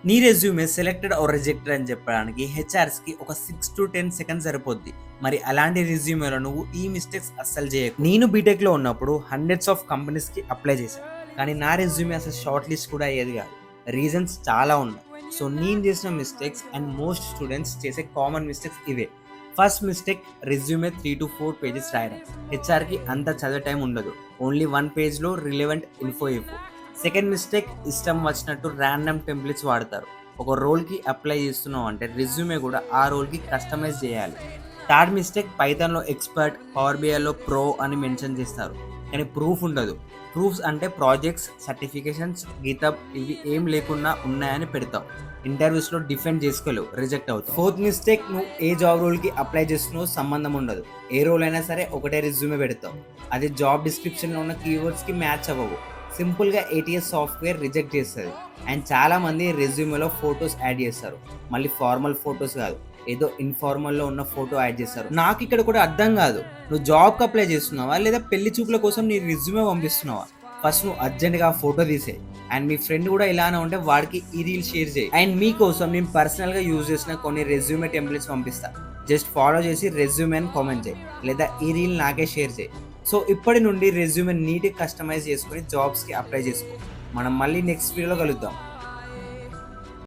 నీ resume selected are rejected అని చెప్పడానికి హెచ్ఆర్స్‌కి ఒక 6-10 సెకండ్స్ సరిపోద్ది. మరి అలాంటి రెజ్యూమేలో నువ్వు ఈ మిస్టేక్స్ అస్సలు చేయకు. నేను బీటెక్‌లో ఉన్నప్పుడు హండ్రెడ్స్ ఆఫ్ కంపెనీస్‌కి అప్లై చేశాను. కానీ నా రెజ్యూమే అసలు షార్ట్ లిస్ట్ కూడా అయ్యేది కాదు. రీజన్స్ చాలా ఉన్నాయి. సో నేను చేసిన మిస్టేక్స్ అండ్ మోస్ట్ స్టూడెంట్స్ చేసే కామన్ మిస్టేక్స్ ఇవే. ఫస్ట్ మిస్టేక్, రెజ్యూమే 3-4 పేజెస్ రాయడం. హెచ్ఆర్‌కి అంత చదివే టైం ఉండదు. ఓన్లీ 1 పేజ్‌లో రిలెవెంట్ ఇన్ఫో ఇవ్వు. సెకండ్ మిస్టేక్, ఇష్టం వచ్చినట్టు ర్యాండమ్ టెంప్లెట్స్ వాడతారు. ఒక రోల్కి అప్లై చేస్తున్నావు అంటే రెజ్యూమే కూడా ఆ రోల్కి కస్టమైజ్ చేయాలి. థర్డ్ మిస్టేక్, పైథాన్లో ఎక్స్పర్ట్, పవర్ బిఐలో ప్రో అని మెన్షన్ చేస్తారు కానీ ప్రూఫ్ ఉండదు. ప్రూఫ్స్ అంటే ప్రాజెక్ట్స్, సర్టిఫికేషన్స్, గిటబ్ ఇవి ఏం లేకుండా ఉన్నాయని పెడతావు. ఇంటర్వ్యూస్లో డిఫెండ్ చేసుకోలేవు, రిజెక్ట్ అవుతావు. ఫోర్త్ మిస్టేక్, నువ్వు ఏ జాబ్ రోల్కి అప్లై చేస్తున్నావో సంబంధం ఉండదు. ఏ రోల్ అయినా సరే ఒకటే రెజ్యూమే పెడతావు. అది జాబ్ డిస్క్రిప్షన్లో ఉన్న కీవర్డ్స్కి మ్యాచ్ అవ్వవు. సింపుల్గా ఏటీఎస్ సాఫ్ట్వేర్ రిజెక్ట్ చేస్తుంది. అండ్ చాలామంది రెజ్యూమేలో ఫొటోస్ యాడ్ చేస్తారు. మళ్ళీ ఫార్మల్ ఫొటోస్ కాదు, ఏదో ఇన్ఫార్మల్లో ఉన్న ఫోటో యాడ్ చేస్తారు. నాకు ఇక్కడ కూడా అర్థం కాదు, నువ్వు జాబ్కి అప్లై చేస్తున్నావా లేదా పెళ్లి చూపుల కోసం నీ రెజ్యూమే పంపిస్తున్నావా? ఫస్ట్ నువ్వు అర్జెంట్గా ఆ ఫోటో తీసే. అండ్ మీ ఫ్రెండ్ కూడా ఇలానే ఉంటే వాడికి ఈ రీల్ షేర్ చేయి. అండ్ మీకోసం నేను పర్సనల్గా యూజ్ చేసిన కొన్ని రెజ్యూమే టెంప్లెట్స్ పంపిస్తా. జస్ట్ ఫాలో చేసి రెజ్యూమే అని కామెంట్ చేయి, లేదా ఈ రీల్ నాకే షేర్ చేయి. సో ఇప్పటి నుండి రెజ్యూమే నీట్గా కస్టమైజ్ చేసుకొని జాబ్స్కి అప్లై చేసుకో. మనం మళ్ళీ నెక్స్ట్ వీడియోలో కలుద్దాం.